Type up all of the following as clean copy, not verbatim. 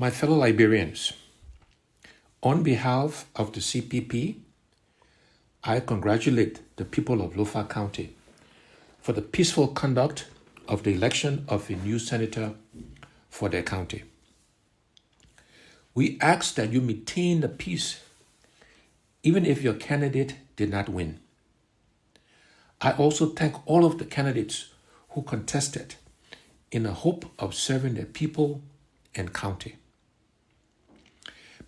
My fellow Liberians, on behalf of the CPP, I congratulate the people of Lofa County for the peaceful conduct of the election of a new senator for their county. We ask that you maintain the peace, even if your candidate did not win. I also thank all of the candidates who contested in the hope of serving their people and county.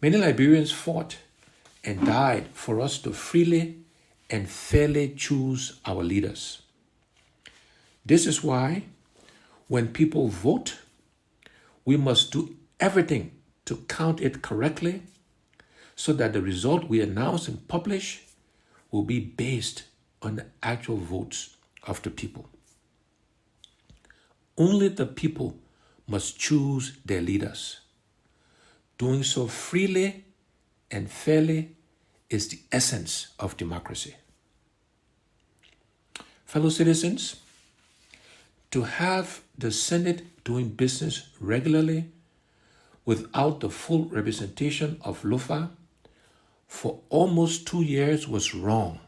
Many Liberians fought and died for us to freely and fairly choose our leaders. This is why, when people vote, we must do everything to count it correctly so that the result we announce and publish will be based on the actual votes of the people. Only the people must choose their leaders. Doing so freely and fairly is the essence of democracy. Fellow citizens, to have the Senate doing business regularly without the full representation of Lofa for almost 2 years was wrong.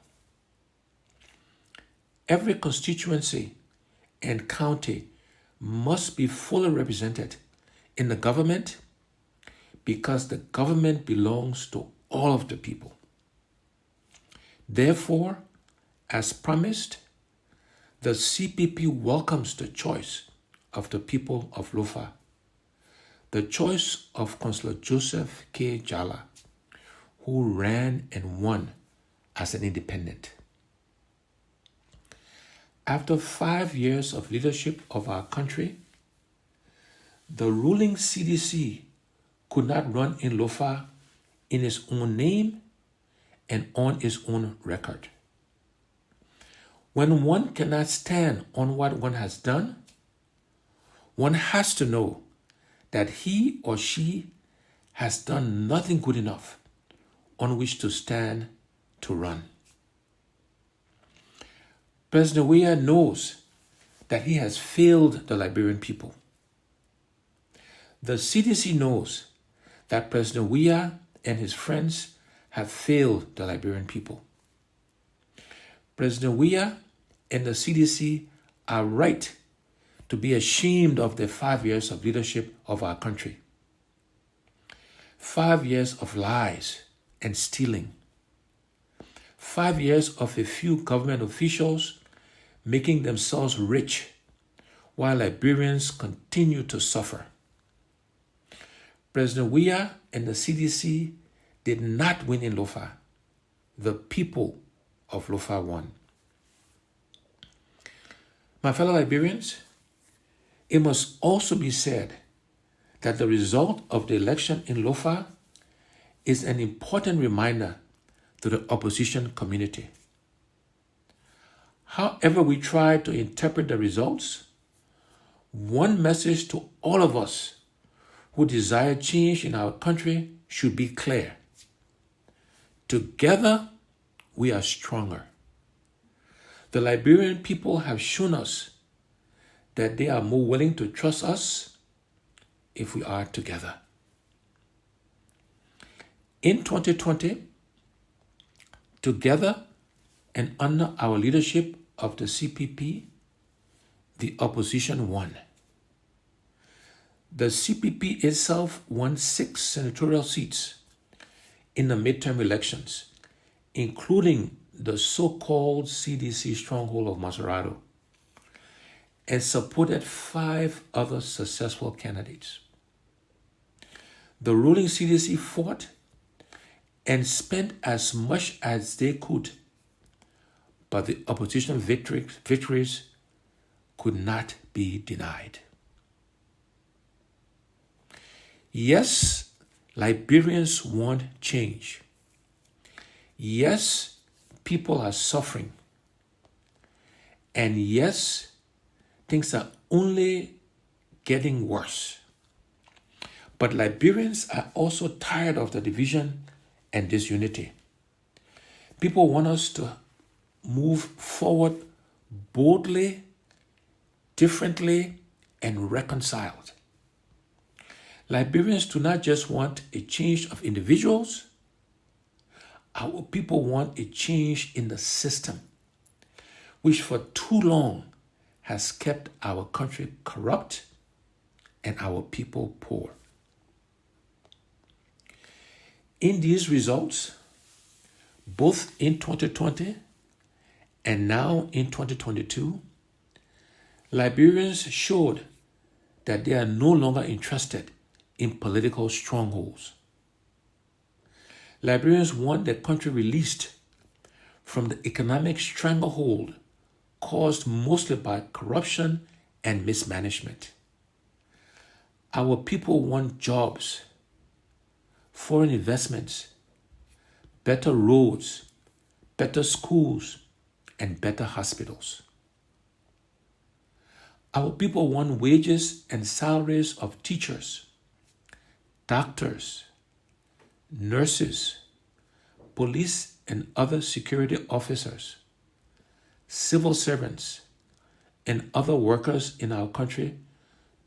Every constituency and county must be fully represented in the government because the government belongs to all of the people. Therefore, as promised, the CPP welcomes the choice of the people of Lofa, the choice of Councillor Joseph K. Jala, who ran and won as an independent. After 5 years of leadership of our country, the ruling CDC could not run in Lofa in its own name and on its own record. When one cannot stand on what one has done, one has to know that he or she has done nothing good enough on which to stand to run. President Weah knows that he has failed the Liberian people. The CDC knows that President Weah and his friends have failed the Liberian people. President Weah and the CDC are right to be ashamed of their 5 years of leadership of our country. 5 years of lies and stealing. 5 years of a few government officials making themselves rich while Liberians continue to suffer. President Weah and the CDC did not win in Lofa. The people of Lofa won. My fellow Liberians, it must also be said that the result of the election in Lofa is an important reminder to the opposition community. However we try to interpret the results, one message to all of us who desire change in our country should be clear. Together, we are stronger. The Liberian people have shown us that they are more willing to trust us if we are together. In 2020, together and under our leadership of the CPP, the opposition won. The CPP itself won 6 senatorial seats in the midterm elections, including the so-called CDC stronghold of Maserado, and supported 5 other successful candidates. The ruling CDC fought and spent as much as they could, but the opposition victories could not be denied. Yes, Liberians want change. Yes, people are suffering. And yes, things are only getting worse. But Liberians are also tired of the division and disunity. People want us to move forward boldly, differently, and reconciled. Liberians do not just want a change of individuals, our people want a change in the system, which for too long has kept our country corrupt and our people poor. In these results, both in 2020 and now in 2022, Liberians showed that they are no longer interested in political strongholds. Liberians want their country released from the economic stranglehold caused mostly by corruption and mismanagement. Our people want jobs, foreign investments, better roads, better schools, and better hospitals. Our people want wages and salaries of teachers, doctors, nurses, police and other security officers, civil servants, and other workers in our country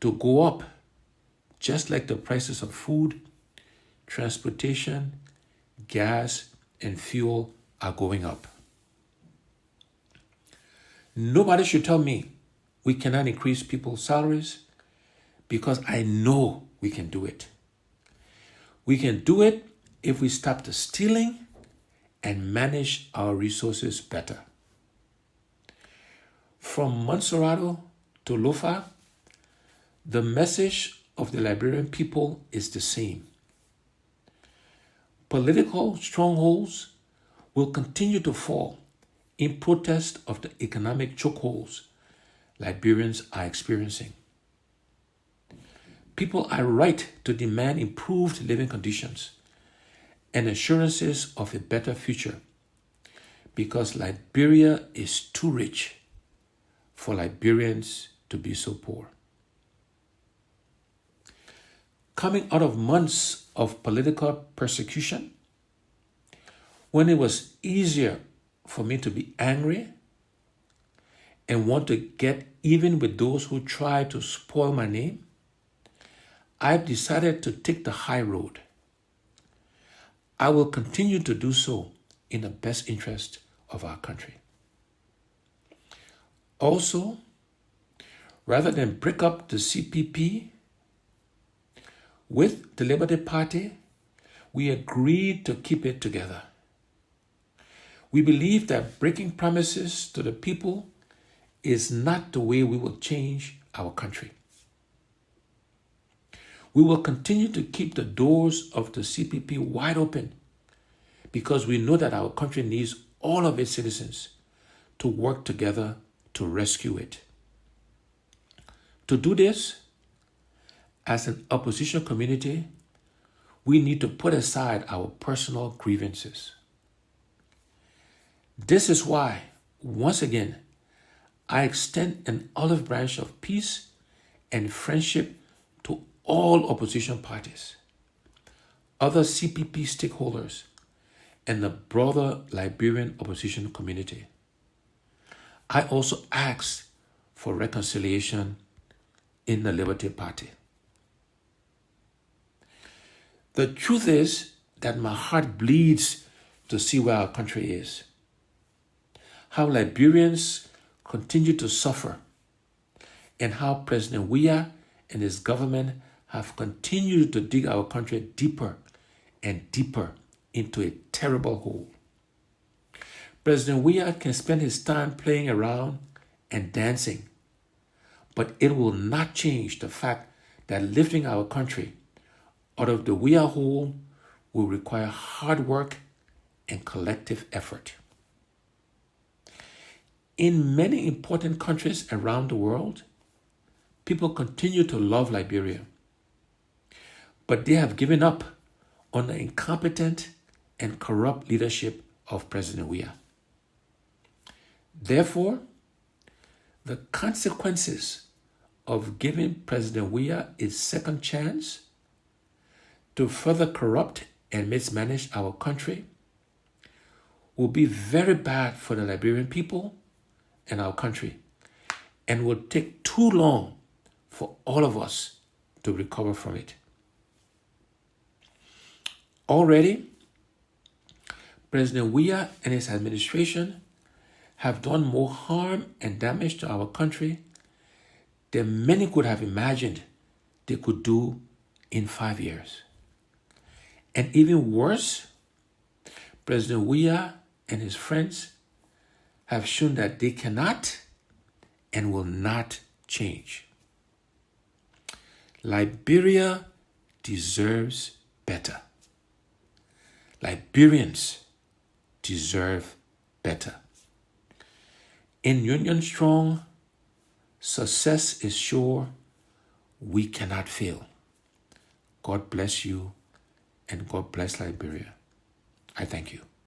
to go up, just like the prices of food, transportation, gas, and fuel are going up. Nobody should tell me we cannot increase people's salaries, because I know we can do it. We can do it if we stop the stealing and manage our resources better. From Montserrado to Lofa, the message of the Liberian people is the same. Political strongholds will continue to fall in protest of the economic chokeholds Liberians are experiencing. People are right to demand improved living conditions and assurances of a better future, because Liberia is too rich for Liberians to be so poor. Coming out of months of political persecution, when it was easier for me to be angry and want to get even with those who try to spoil my name, I've decided to take the high road. I will continue to do so in the best interest of our country. Also, rather than break up the CPP with the Liberty Party, we agreed to keep it together. We believe that breaking promises to the people is not the way we will change our country. We will continue to keep the doors of the CPP wide open, because we know that our country needs all of its citizens to work together to rescue it. To do this, as an opposition community, we need to put aside our personal grievances. This is why, once again, I extend an olive branch of peace and friendship to all opposition parties, other CPP stakeholders, and the broader Liberian opposition community. I also ask for reconciliation in the Liberty Party. The truth is that my heart bleeds to see where our country is, how Liberians continue to suffer, and how President Weah and his government have continued to dig our country deeper and deeper into a terrible hole. President Weah can spend his time playing around and dancing, but it will not change the fact that lifting our country out of the Weah hole will require hard work and collective effort. In many important countries around the world, people continue to love Liberia, but they have given up on the incompetent and corrupt leadership of President Weah. Therefore, the consequences of giving President Weah a second chance to further corrupt and mismanage our country will be very bad for the Liberian people and our country, and will take too long for all of us to recover from it. Already, President Weah and his administration have done more harm and damage to our country than many could have imagined they could do in 5 years. And even worse, President Weah and his friends have shown that they cannot and will not change. Liberia deserves better. Liberians deserve better. In Union Strong, success is sure. We cannot fail. God bless you and God bless Liberia. I thank you.